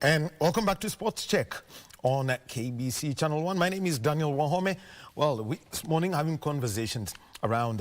And welcome back to Sports Check on KBC Channel 1. My name is Daniel Wahome. Well, this morning having conversations around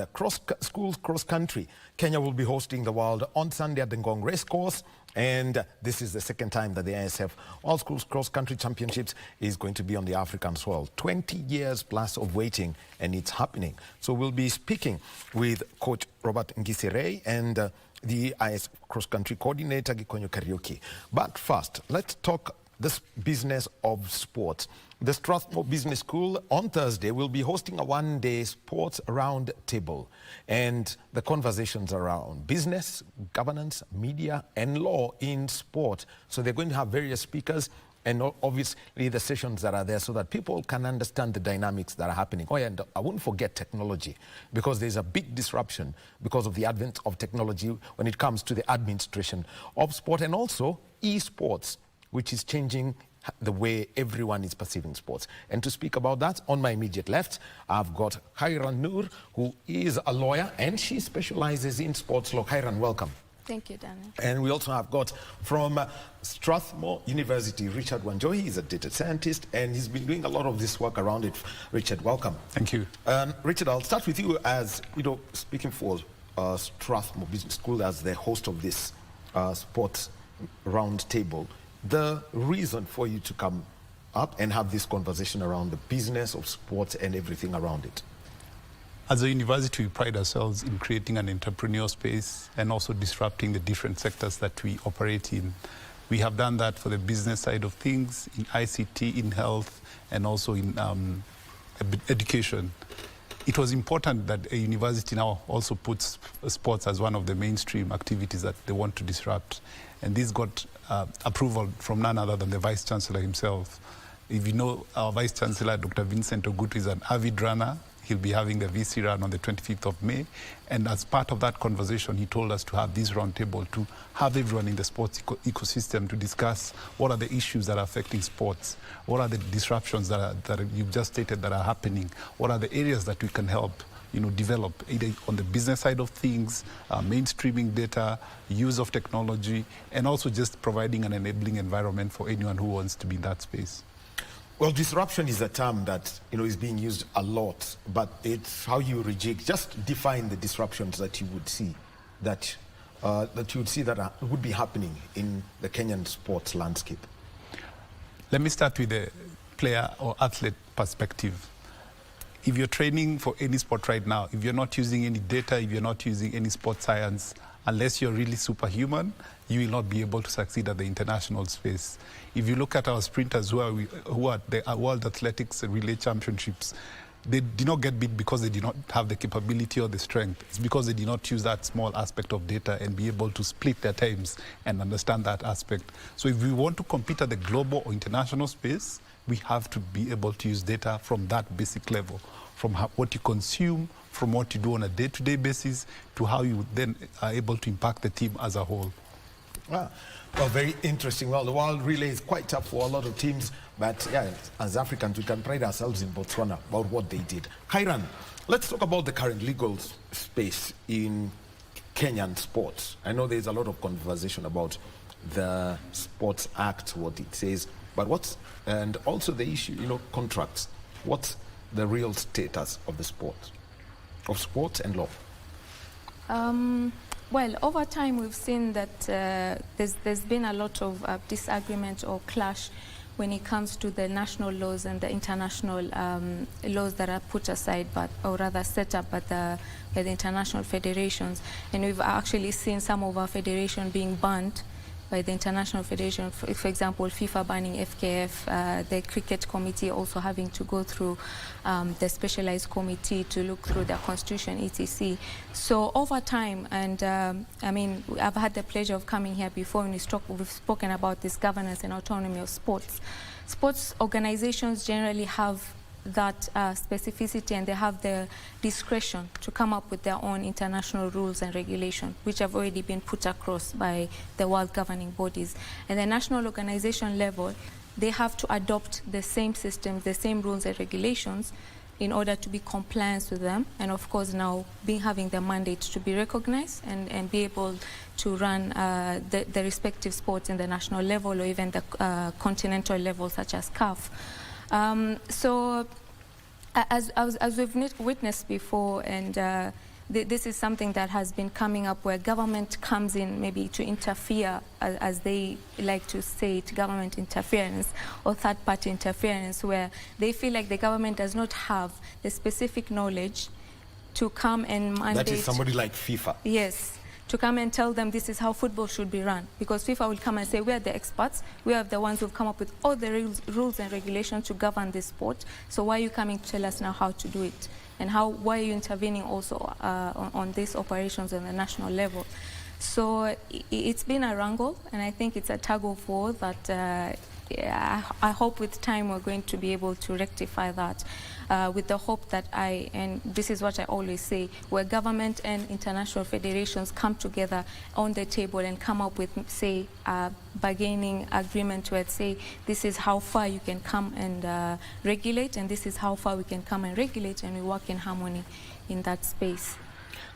schools cross-country. Kenya will be hosting the World on Sunday at the Ngong Racecourse. And this is the second time that the ISF All Schools Cross-Country Championships is going to be on the African soil. 20 years plus of waiting, and it's happening. So we'll be speaking with Coach Robert Ngisirei and the ISF Cross-Country Coordinator, Gikonyo Kariuki. But first, let's talk this business of sports. The Strathmore Business School on Thursday will be hosting a one-day sports round table, and the conversations around business, governance, media and law in sport. So they're going to have various speakers and obviously the sessions that are there so that people can understand the dynamics that are happening. Oh yeah, and I wouldn't forget technology, because there's a big disruption because of the advent of technology when it comes to the administration of sport, and also esports, which is changing the way everyone is perceiving sports. And to speak about that, on my immediate left, I've got Khairan Noor, who is a lawyer and she specializes in sports law. Khairan, welcome. Thank you, Daniel. And we also have got from Strathmore University, Richard Wanjohi. He's a data scientist and he's been doing a lot of this work around it. Richard, welcome. Thank you. Richard, I'll start with you as, speaking for Strathmore Business School as the host of this sports round table. The reason for you to come up and have this conversation around the business of sports and everything around it. As a university, we pride ourselves in creating an entrepreneurial space and also disrupting the different sectors that we operate in. We have done that for the business side of things, in ICT, in health, and also in education. It was important that a university now also puts sports as one of the mainstream activities that they want to disrupt. And this got approval from none other than the Vice Chancellor himself. If you know, our Vice Chancellor, Dr. Vincent Ogutu, is an avid runner. He'll be having the VC run on the 25th of May. And as part of that conversation, he told us to have this roundtable to have everyone in the sports ecosystem to discuss what are the issues that are affecting sports, what are the disruptions that you've just stated that are happening, what are the areas that we can help develop, either on the business side of things, mainstreaming data, use of technology, and also just providing an enabling environment for anyone who wants to be in that space. Well, disruption is a term that is being used a lot, but it's how you reject. Just define the disruptions that you would see, that would be happening in the Kenyan sports landscape. Let me start with the player or athlete perspective. If you're training for any sport right now, if you're not using any data, if you're not using any sports science, unless you're really superhuman, you will not be able to succeed at the international space. If you look at our sprinters who are at the World Athletics Relay Championships, they did not get beat because they did not have the capability or the strength. It's because they did not use that small aspect of data and be able to split their times and understand that aspect. So if we want to compete at the global or international space, we have to be able to use data from that basic level, from what you consume, from what you do on a day-to-day basis, to how you then are able to impact the team as a whole. Wow. Well, very interesting. Well, the world relay is quite tough for a lot of teams, but yeah, as Africans, we can pride ourselves in Botswana about what they did. Khairan, let's talk about the current legal space in Kenyan sports. I know there's a lot of conversation about the Sports Act, what it says, but and also the issue, contracts. What's the real status of the sports and law? Well, over time we've seen that there's been a lot of disagreement or clash when it comes to the national laws and the international laws that are put aside, or rather set up by the international federations. And we've actually seen some of our federation being banned by the International Federation, for example, FIFA banning FKF, the Cricket Committee also having to go through the specialized committee to look through their constitution, etc. So over time, and I mean, I've had the pleasure of coming here before and we've spoken about this governance and autonomy of sports. Sports organizations generally have that specificity, and they have the discretion to come up with their own international rules and regulations, which have already been put across by the world governing bodies. And the national organization level, they have to adopt the same systems, the same rules and regulations in order to be compliant with them, and of course now having the mandate to be recognized and be able to run the respective sports in the national level or even the continental level, such as CAF. So as we've witnessed before, and this is something that has been coming up where government comes in maybe to interfere, as they like to say it, government interference or third-party interference, where they feel like the government does not have the specific knowledge to come and mandate. That is somebody like FIFA. Yes, to come and tell them this is how football should be run. Because FIFA will come and say, we are the experts, we are the ones who've come up with all the rules and regulations to govern this sport, so why are you coming to tell us now how to do it? And why are you intervening also on these operations on the national level? So it's been a wrangle, and I think it's a tug of war that I hope with time we're going to be able to rectify that, with the hope that and this is what I always say, where government and international federations come together on the table and come up with, say, a bargaining agreement where say, this is how far you can come and regulate, and this is how far we can come and regulate, and we work in harmony in that space.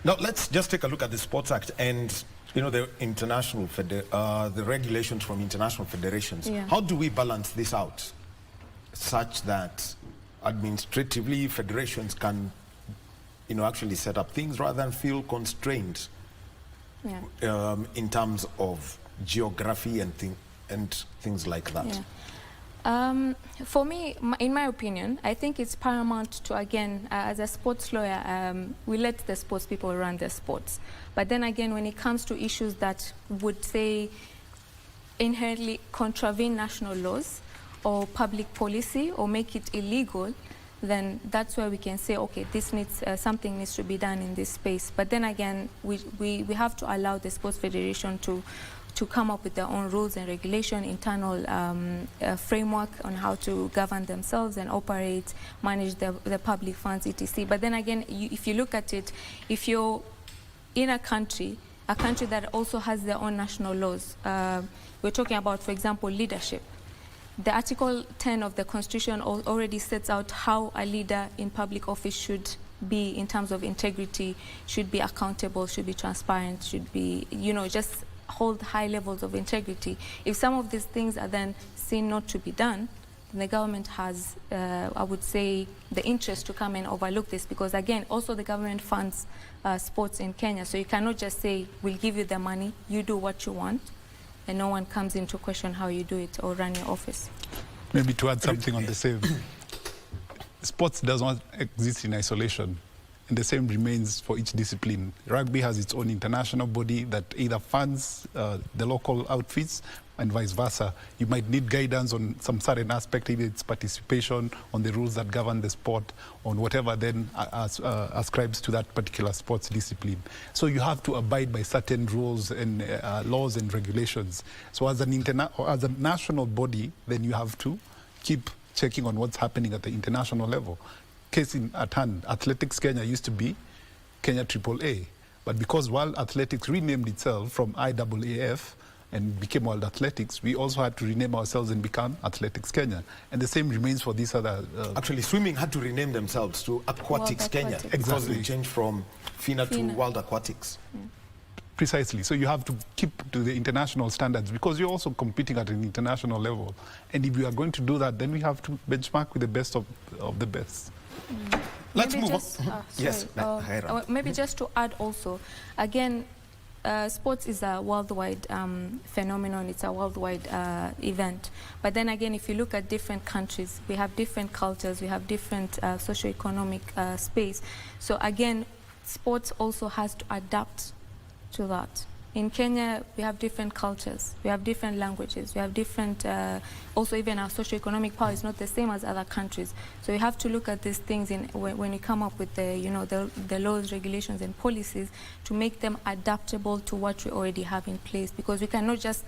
Now let's just take a look at the Sports Act and the international the regulations from international federations. Yeah. How do we balance this out such that administratively federations can actually set up things rather than feel constrained in terms of geography and things like that? Yeah. For me, in my opinion, I think it's paramount to, again, as a sports lawyer, we let the sports people run their sports. But then again, when it comes to issues that would, say, inherently contravene national laws or public policy or make it illegal, then that's where we can say, okay, this needs something needs to be done in this space. But then again, we have to allow the sports federation to come up with their own rules and regulation, internal framework on how to govern themselves and operate, manage the public funds, etc. But then again, if you look at it, if you're in a country that also has their own national laws, we're talking about, for example, leadership. The Article 10 of the Constitution already sets out how a leader in public office should be in terms of integrity, should be accountable, should be transparent, should be, just hold high levels of integrity. If some of these things are then seen not to be done, then the government has, I would say, the interest to come and overlook this, because again, also the government funds sports in Kenya, so you cannot just say, we'll give you the money, you do what you want, and no one comes in to question how you do it or run your office. Maybe to add something on the same, sports does not exist in isolation. And the same remains for each discipline. Rugby has its own international body that either funds the local outfits and vice versa. You might need guidance on some certain aspect, either its participation, on the rules that govern the sport, on whatever then ascribes to that particular sports discipline. So you have to abide by certain rules and laws and regulations. So as a national body, then you have to keep checking on what's happening at the international level. Case at hand, Athletics Kenya used to be Kenya AAA, but because World Athletics renamed itself from IAAF and became World Athletics, we also had to rename ourselves and become Athletics Kenya. And the same remains for these other... Actually, swimming had to rename themselves to Aquatics Kenya. Aquatics. Because they changed from FINA to World Aquatics. Yeah. Precisely. So you have to keep to the international standards because you're also competing at an international level. And if we are going to do that, then we have to benchmark with the best of the best. Let's maybe move just, on. Yes. Maybe just to add also, again, sports is a worldwide phenomenon. It's a worldwide event. But then again, if you look at different countries, we have different cultures, we have different socio-economic space. So again, sports also has to adapt to that. In Kenya, we have different cultures, we have different languages, we have different, also even our socio-economic power is not the same as other countries. So we have to look at these things when we come up with the laws, regulations and policies to make them adaptable to what we already have in place, because we cannot just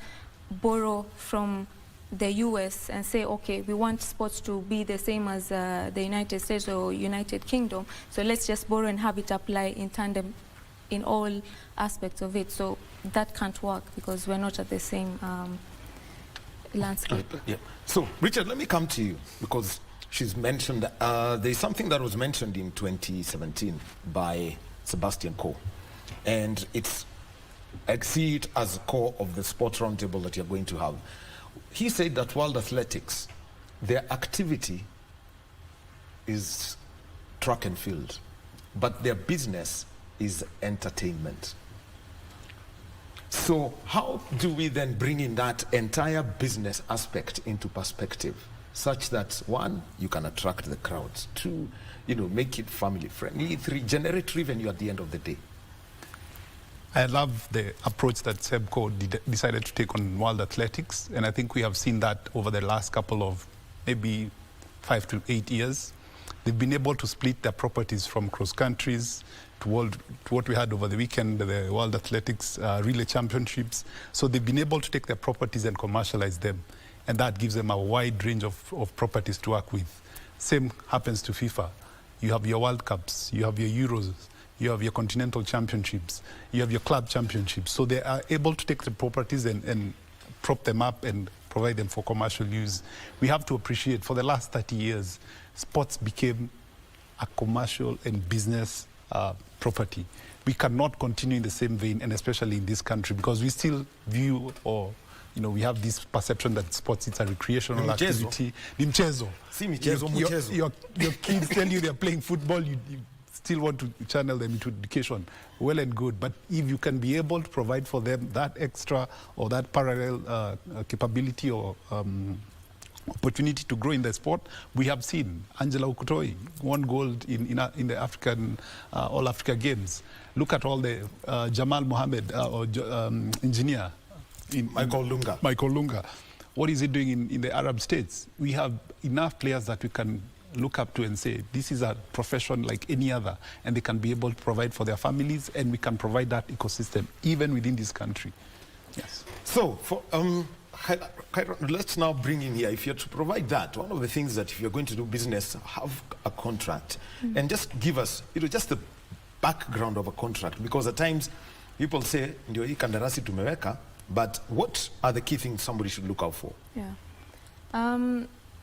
borrow from the US and say, okay, we want sports to be the same as the United States or United Kingdom, so let's just borrow and have it apply in tandem in all aspects of it. So that can't work because we're not at the same landscape. Yeah. So, Richard, let me come to you because she's mentioned, there's something that was mentioned in 2017 by Sebastian Coe. And I see it as core of the sports roundtable that you're going to have. He said that World Athletics, their activity is track and field, but their business is entertainment. So how do we then bring in that entire business aspect into perspective, such that one, you can attract the crowds, two, make it family friendly, three, generate revenue at the end of the day? I love the approach that SEBCO decided to take on World Athletics, and I think we have seen that over the last couple of maybe 5 to 8 years. They've been able to split their properties from cross countries to what we had over the weekend, the World Athletics Relay Championships. So they've been able to take their properties and commercialize them, and that gives them a wide range of properties to work with. Same happens to FIFA. You have your World Cups, you have your Euros, you have your continental championships, you have your club championships. So they are able to take the properties and prop them up and provide them for commercial use. We have to appreciate, for the last 30 years, sports became a commercial and business property. We cannot continue in the same vein, and especially in this country, because we still view we have this perception that sports, it's a recreational activity. Ni mchezo. Si michezo, mchezo. Your kids tell you they're playing football, you still want to channel them into education. Well and good, but if you can be able to provide for them that extra or that parallel capability or opportunity to grow in the sport, we have seen Angela Ukutoi won gold in the African All Africa Games. Look at all the Jamal Mohammed engineer. Michael Lunga. What is he doing in the Arab states? We have enough players that we can look up to and say, this is a profession like any other, and they can be able to provide for their families, and we can provide that ecosystem even within this country. Yes. So, let's now bring in here, if you're to provide that, one of the things that if you're going to do business, have a contract, and just give us, just the background of a contract, because at times people say, ndio hii kandarasi tumeweka, but what are the key things somebody should look out for? Yeah.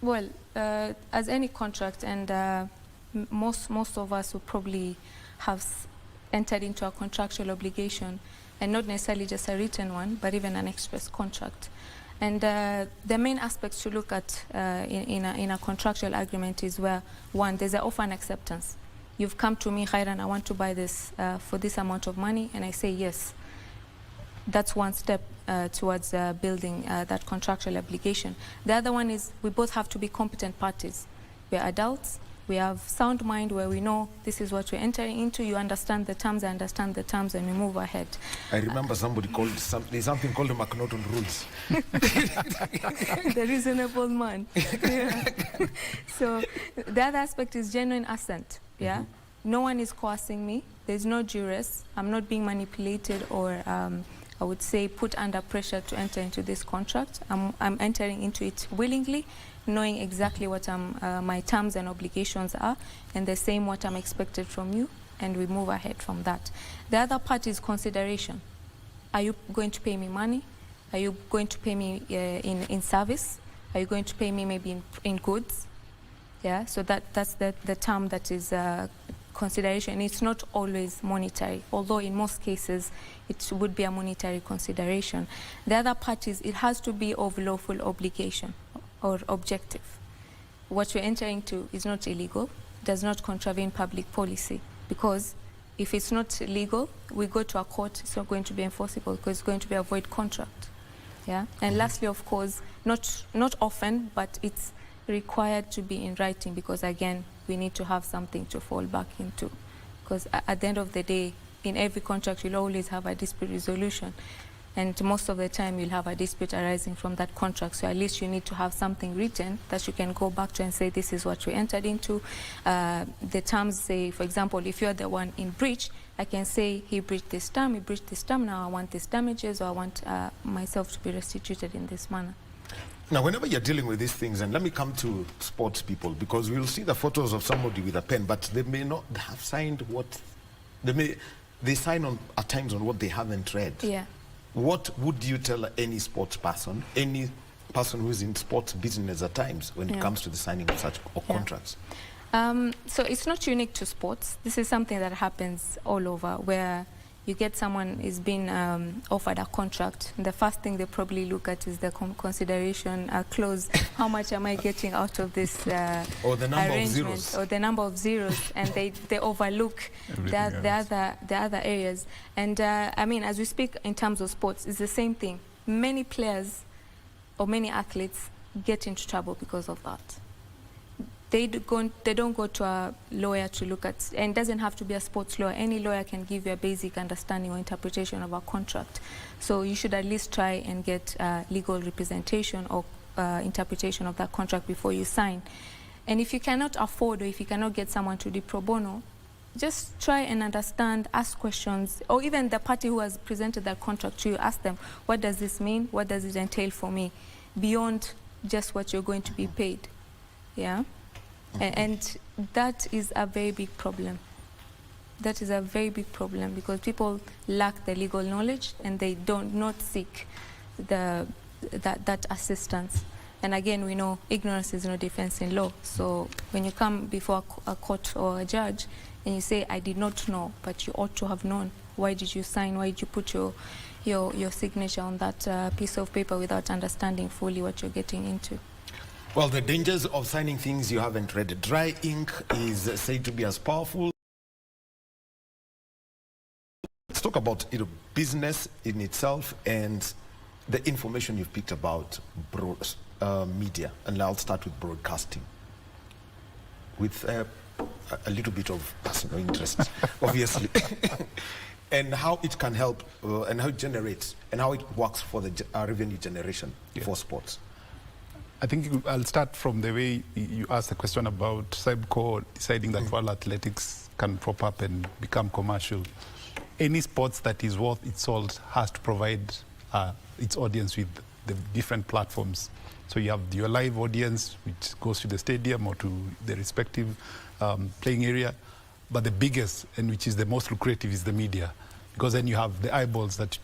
Well, as any contract, and most of us will probably have entered into a contractual obligation, and not necessarily just a written one, but even an express contract. And the main aspects to look at in a contractual agreement is where, one, there's an offer and acceptance. You've come to me, Khairan, I want to buy this for this amount of money, and I say yes. That's one step towards building that contractual obligation. The other one is we both have to be competent parties. We're adults, we have sound mind where we know this is what we're entering into, you understand the terms, I understand the terms, and we move ahead. I remember somebody called, there's something called the McNaughton rules. The reasonable man. Yeah. So the other aspect is genuine assent. Yeah. No one is coercing me. There's no duress. I'm not being manipulated or I would say put under pressure to enter into this contract. I'm entering into it willingly, knowing exactly what my terms and obligations are, and the same what I'm expected from you, and we move ahead from that. The other part is consideration. Are you going to pay me money? Are you going to pay me in service? Are you going to pay me maybe in goods? Yeah, so that's the term that is consideration. It's not always monetary, although in most cases it would be a monetary consideration. The other part is it has to be of lawful obligation or objective. What we're entering to is not illegal, does not contravene public policy, because if it's not legal, we go to a court, it's not going to be enforceable because it's going to be a void contract. Yeah. And lastly, of course, not often, but it's required to be in writing, because again, we need to have something to fall back into, because at the end of the day, in every contract you'll always have a dispute resolution, and most of the time you'll have a dispute arising from that contract. So at least you need to have something written that you can go back to and say, this is what we entered into. The terms say, for example, if you're the one in breach, I can say he breached this term, he breached this term, now I want these damages, or I want myself to be restituted in this manner. Now, whenever you're dealing with these things, and let me come to sports people, because we'll see the photos of somebody with a pen, but they may not have signed what they sign on at times on what they haven't read. Yeah. What would you tell any sports person, any person who is in sports business at times when it comes to the signing of such contracts. So it's not unique to sports. This is something that happens all over, where you get someone is being offered a contract. The first thing they probably look at is the consideration clause. How much am I getting out of this or the number arrangement, of zeros, or the number of zeros, and they overlook the other areas. And I mean, as we speak in terms of sports, it's the same thing. Many players or many athletes get into trouble because of that. They don't go to a lawyer to look at, and it doesn't have to be a sports lawyer. Any lawyer can give you a basic understanding or interpretation of a contract. So you should at least try and get legal representation or interpretation of that contract before you sign. And if you cannot afford, or if you cannot get someone to do pro bono, just try and understand, ask questions, or even the party who has presented that contract to you, ask them, what does this mean? What does it entail for me? Beyond just what you're going to be paid. Yeah? And that is a very big problem. That is a very big problem, because people lack the legal knowledge and they don't not seek that assistance. And again, we know ignorance is no defense in law. So when you come before a court or a judge and you say, I did not know, but you ought to have known. Why did you sign? Why did you put your signature on that piece of paper without understanding fully what you're getting into? Well, the dangers of signing things you haven't read. Dry ink is said to be as powerful. Let's talk about business in itself and the information you've picked about media. And I'll start with broadcasting, with a little bit of personal interest, obviously, and how it can help, and how it generates, and how it works for the revenue generation for sports. I think I'll start from the way you asked the question about Cyberco deciding that World Athletics can prop up and become commercial. Any sports that is worth its salt has to provide its audience with the different platforms. So you have your live audience, which goes to the stadium or to the respective playing area. But the biggest, and which is the most lucrative, is the media. Because then you have the eyeballs that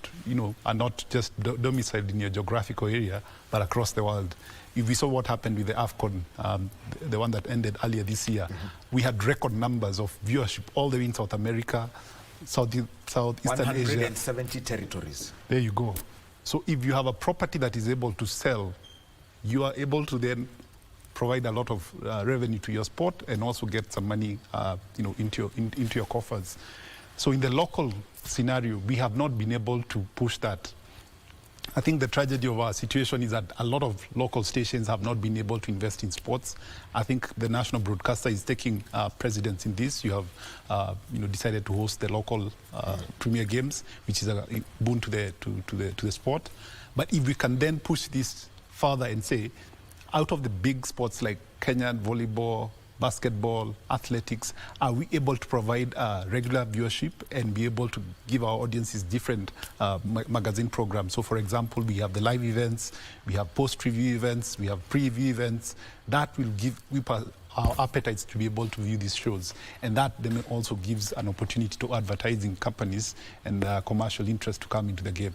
are not just domiciled in your geographical area, but across the world. If we saw what happened with the AFCON, the one that ended earlier this year, we had record numbers of viewership all the way in South America, Southeastern Asia. 170 territories. There you go. So if you have a property that is able to sell, you are able to then provide a lot of revenue to your sport and also get some money into your coffers. So in the local scenario, we have not been able to push that. I think the tragedy of our situation is that a lot of local stations have not been able to invest in sports. I think the national broadcaster is taking precedence in this. You have decided to host the local premier games, which is a boon to the sport. But if we can then push this further and say, out of the big sports like Kenyan volleyball, basketball, athletics, are we able to provide regular viewership and be able to give our audiences different magazine programs? So, for example, we have the live events, we have post-review events, we have pre-review events. That will give our appetites to be able to view these shows. And that then also gives an opportunity to advertising companies and commercial interest to come into the game.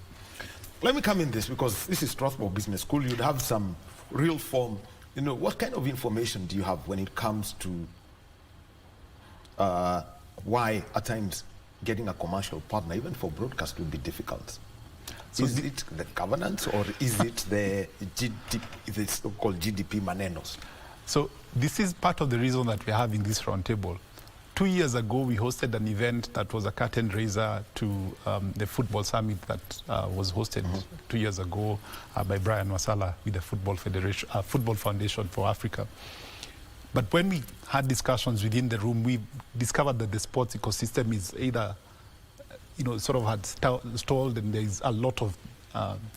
Let me come in this, because this is Strathmore Business School. You'd have some real form. What kind of information do you have when it comes to why at times getting a commercial partner, even for broadcast, will be difficult? So is it the governance, or is it the so-called GDP manenos? So this is part of the reason that we're having this roundtable. 2 years ago, we hosted an event that was a curtain raiser to the football summit that was hosted 2 years ago by Brian Wasala with the Football Foundation for Africa. But when we had discussions within the room, we discovered that the sports ecosystem is either, sort of had stalled, and there's a lot of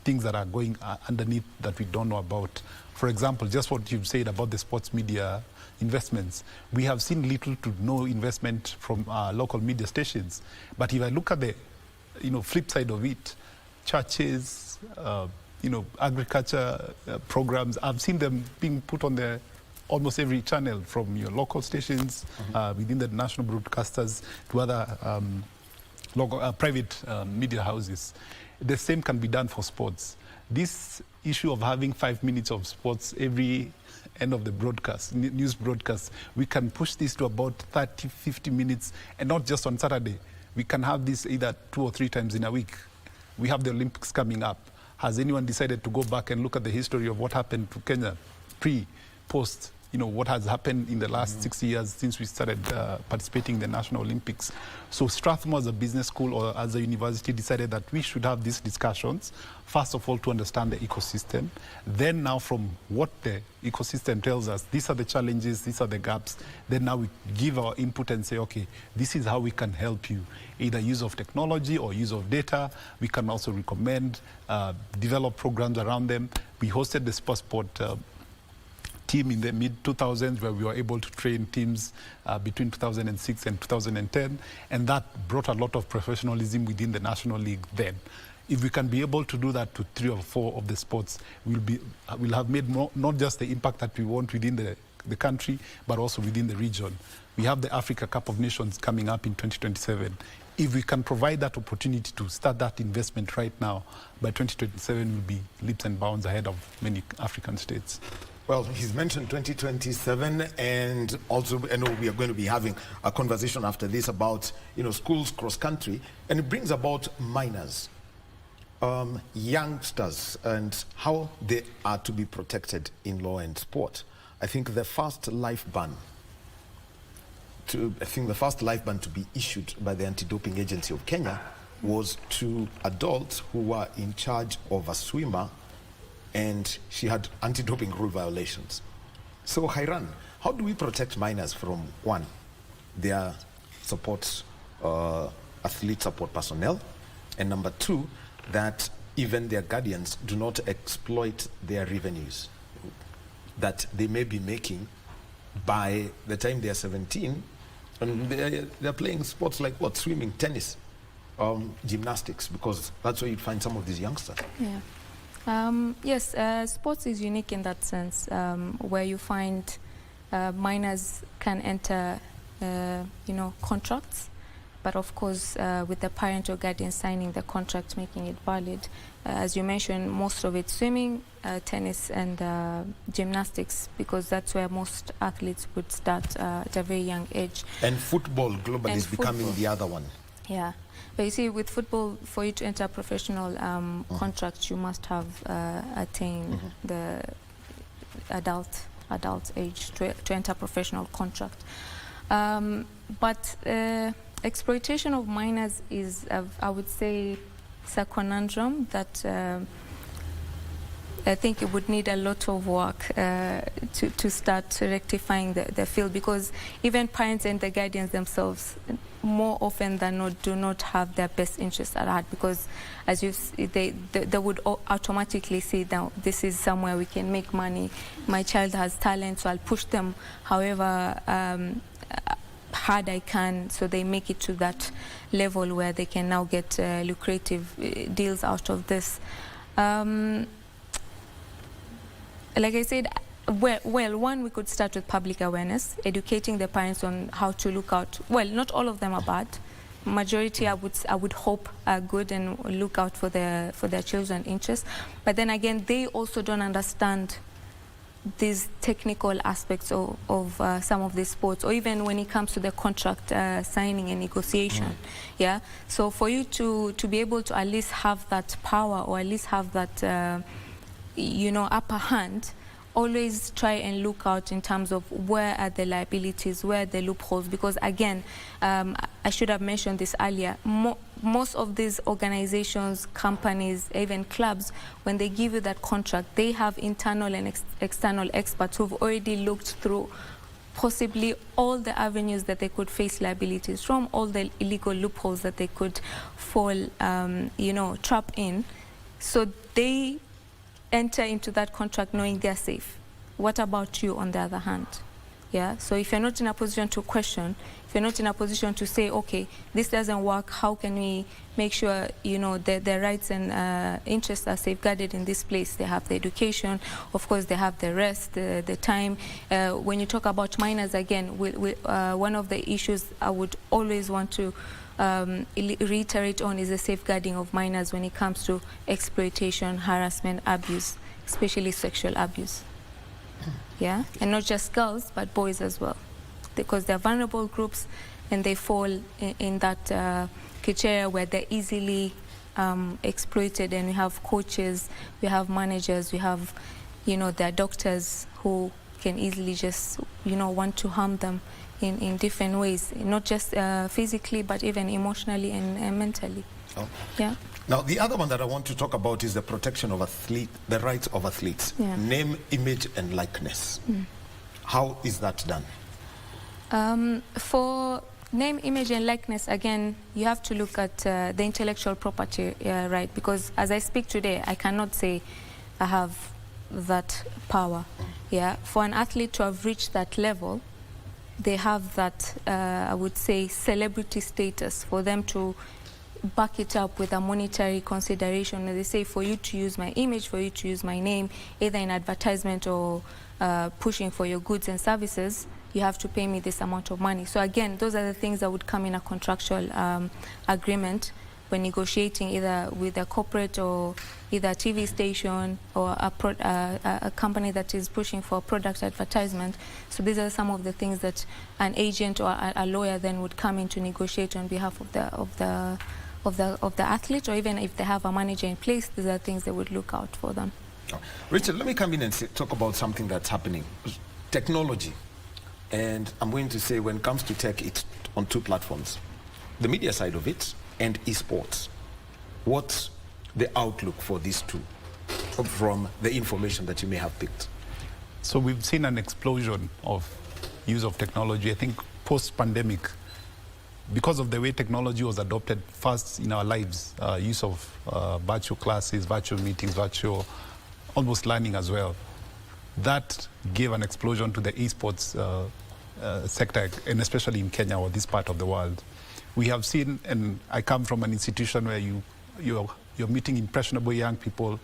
things that are going underneath that we don't know about. For example, just what you've said about the sports media investments. We have seen little to no investment from local media stations. But if I look at the flip side of it, churches, agriculture programs, I've seen them being put on almost every channel, from your local stations within the national broadcasters to other local, private media houses. The same can be done for sports. this issue of having 5 minutes of sports every end of the broadcast, news broadcast, we can push this to about 30, 50 minutes, and not just on Saturday. We can have this either 2 or 3 times in a week. We have the Olympics coming up. Has anyone decided to go back and look at the history of what happened to Kenya pre, post, what has happened in the last 6 years since we started participating in the National Olympics? So Strathmore as a business school or as a university decided that we should have these discussions, first of all, to understand the ecosystem. Then now from what the ecosystem tells us, these are the challenges, these are the gaps. Then now we give our input and say, okay, this is how we can help you. Either use of technology or use of data. We can also recommend, develop programs around them. We hosted the Sport team in the mid-2000s where we were able to train teams between 2006 and 2010, and that brought a lot of professionalism within the National League then. If we can be able to do that to 3 or 4 of the sports, we'll have made not just the impact that we want within the country, but also within the region. We have the Africa Cup of Nations coming up in 2027. If we can provide that opportunity to start that investment right now, by 2027 we'll be leaps and bounds ahead of many African states. Well, he's mentioned 2027, and also I know we are going to be having a conversation after this about, schools cross-country, and it brings about minors, youngsters, and how they are to be protected in law and sport. I think the first life ban to be issued by the Anti-Doping Agency of Kenya was to adults who were in charge of a swimmer, and she had anti-doping rule violations. So, Hairan, how do we protect minors from, one, their support, athlete support personnel, and number 2, that even their guardians do not exploit their revenues that they may be making by the time they are 17, and they're playing sports like what? Swimming, tennis, gymnastics, because that's where you'd find some of these youngsters. Yeah. Yes, sports is unique in that sense, where you find minors can enter, contracts, but of course, with the parent or guardian signing the contract, making it valid. As you mentioned, most of it swimming, tennis, and gymnastics, because that's where most athletes would start at a very young age. And football globally is becoming the other one. Yeah. But you see, with football, for you to enter a professional contract, you must have attained the adult age to enter a professional contract. But exploitation of minors is, I would say, it's a conundrum that I think it would need a lot of work to start rectifying the field, because even parents and the guardians themselves, more often than not, do not have their best interests at heart, because as they would automatically say, now this is somewhere we can make money, my child has talent, so I'll push them however hard I can, so they make it to that level where they can now get lucrative deals out of this. Like I said, well, one, we could start with public awareness, educating the parents on how to look out. Well, not all of them are bad. Majority, I would hope, are good and look out for their children's interests. But then again, they also don't understand these technical aspects of some of these sports, or even when it comes to the contract signing and negotiation. Yeah. So for you to be able to at least have that power, or at least have that upper hand, always try and look out in terms of where are the liabilities, where are the loopholes, because again, I should have mentioned this earlier, most of these organizations, companies, even clubs, when they give you that contract, they have internal and external experts who've already looked through possibly all the avenues that they could face liabilities from, all the illegal loopholes that they could fall, trap in. So they enter into that contract knowing they're safe. What about you, on the other hand? Yeah, so if you're not in a position to question, if you're not in a position to say, okay, this doesn't work, how can we make sure, you know, their rights and interests are safeguarded in this place? They have the education, of course, they have the rest, the time. When you talk about minors, again, one of the issues I would always want to reiterate on is the safeguarding of minors when it comes to exploitation, harassment, abuse, especially sexual abuse. Yeah, and not just girls, but boys as well, because they're vulnerable groups and they fall in that criteria where they're easily exploited. And we have coaches, we have managers, we have, you know, their doctors who can easily just, you know, want to harm them in different ways, not just physically, but even emotionally and mentally. Oh. Yeah. Now, the other one that I want to talk about is the protection of the rights of athletes. Yeah. Name, image, and likeness. How is that done? For name, image, and likeness, again, you have to look at the intellectual property right, because as I speak today, I cannot say I have that power. Yeah, for an athlete to have reached that level, they have that, I would say, celebrity status for them to back it up with a monetary consideration. They say, for you to use my image, for you to use my name, either in advertisement or pushing for your goods and services, you have to pay me this amount of money. So again, those are the things that would come in a contractual agreement when negotiating either with a corporate or either a TV station or a company that is pushing for product advertisement. So these are some of the things that an agent or a lawyer then would come in to negotiate on behalf of the athlete, or even if they have a manager in place, these are things they would look out for them. Richard, let me come in and talk about something that's happening. Technology. And I'm going to say, when it comes to tech, it's on two platforms. The media side of it and esports. What's the outlook for these two from the information that you may have picked? So we've seen an explosion of use of technology. I think post-pandemic, because of the way technology was adopted first in our lives, use of virtual classes, virtual meetings, virtual almost learning as well, that gave an explosion to the esports sector, and especially in Kenya or this part of the world. We have seen, and I come from an institution where you're meeting impressionable young people.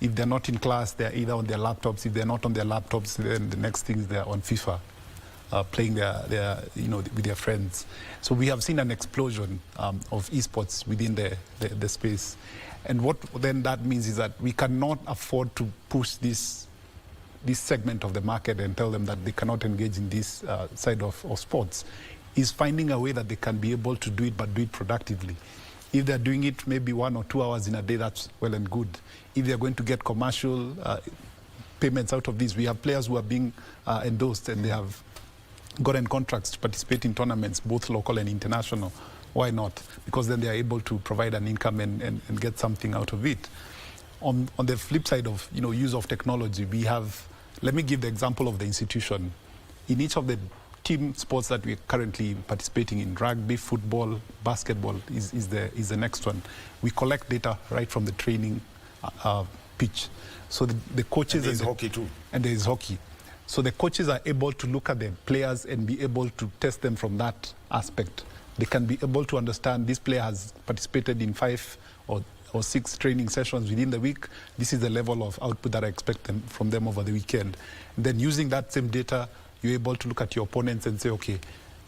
If they're not in class, they're either on their laptops. If they're not on their laptops, then the next thing is they're on FIFA, playing with their friends. So we have seen an explosion of esports within the space. And what then that means is that we cannot afford to push this segment of the market and tell them that they cannot engage in this side of sports. Is finding a way that they can be able to do it, but do it productively. If they're doing it maybe 1 or 2 hours in a day, that's well and good. If they're going to get commercial payments out of this, we have players who are being endorsed and they have gotten contracts to participate in tournaments, both local and international. Why not? Because then they are able to provide an income and get something out of it. On the flip side of use of technology, we have, let me give the example of the institution. In each of the team sports that we're currently participating in, rugby, football, basketball is the next one. We collect data right from the training pitch. So the coaches... And there's hockey too. And there is hockey. So the coaches are able to look at the players and be able to test them from that aspect. They can be able to understand this player has participated in 5 or 6 training sessions within the week. This is the level of output that I expect from them over the weekend. And then using that same data, you're able to look at your opponents and say, okay,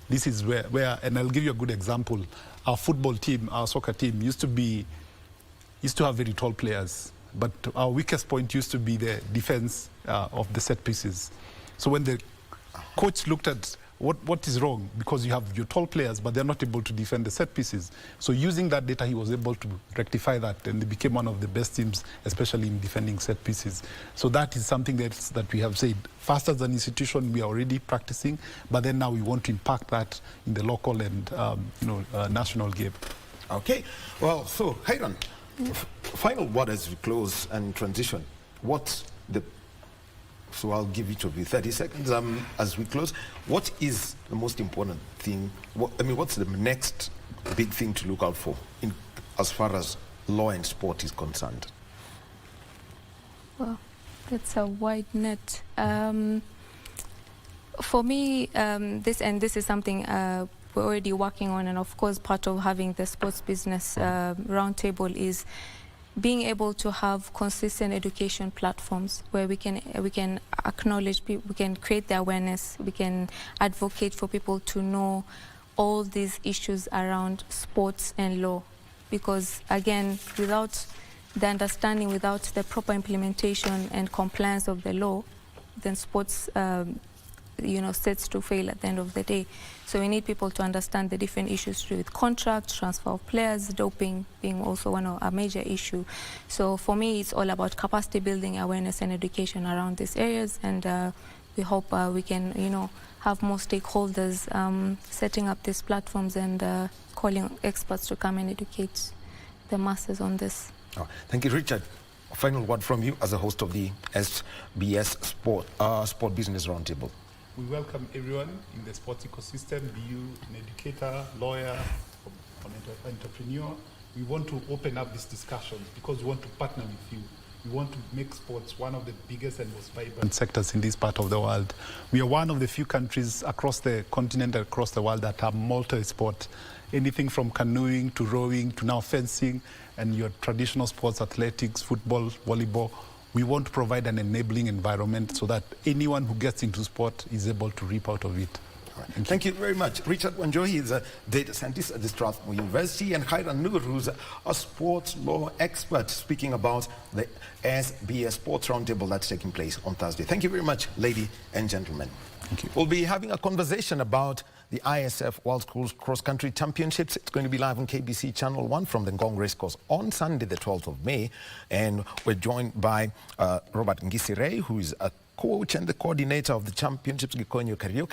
this is where, and I'll give you a good example. Our football team, our soccer team used to have very tall players, but our weakest point used to be the defense of the set pieces. So when the coach looked at what is wrong, because you have your tall players, but they're not able to defend the set pieces. So using that data, he was able to rectify that, and they became one of the best teams, especially in defending set pieces. So that is something that we have said. First, as an institution, we are already practicing, but then now we want to impact that in the local and national game. Okay. Well, so, Hayran, final word as we close and transition. So I'll give each of you 30 seconds as we close. What is the most important thing? What's the next big thing to look out for as far as law and sport is concerned? Well, that's a wide net. For me, this is something we're already working on, and of course, part of having the sports business roundtable is being able to have consistent education platforms where we can acknowledge people, we can create the awareness, we can advocate for people to know all these issues around sports and law, because again, without the understanding, without the proper implementation and compliance of the law, then sports sets to fail at the end of the day. So we need people to understand the different issues with contracts, transfer of players, doping being also one of a major issue. So for me, it's all about capacity building, awareness and education around these areas, and we hope we can, have more stakeholders setting up these platforms and calling experts to come and educate the masses on this. Oh, thank you, Richard. A final word from you as a host of the SBS Sport Business Roundtable. We welcome everyone in the sports ecosystem, be you an educator, lawyer, or entrepreneur. We want to open up these discussions because we want to partner with you. We want to make sports one of the biggest and most vibrant sectors in this part of the world. We are one of the few countries across the continent, across the world that have multi-sport. Anything from canoeing to rowing to now fencing and your traditional sports, athletics, football, volleyball. We want to provide an enabling environment so that anyone who gets into sport is able to reap out of it. Right. Thank you very much. Richard Wanjohi is a data scientist at the Strathmore University, and Khairan Nur, who's a sports law expert, speaking about the SBS Sports Roundtable that's taking place on Thursday. Thank you very much, ladies and gentlemen. Thank you. We'll be having a conversation about the ISF World Schools Cross Country Championships. It's going to be live on KBC Channel 1 from the Ngong Racecourse on Sunday, the 12th of May. And we're joined by Robert Ngisirei, who is a coach and the coordinator of the championships, Gikonyo Karaoke.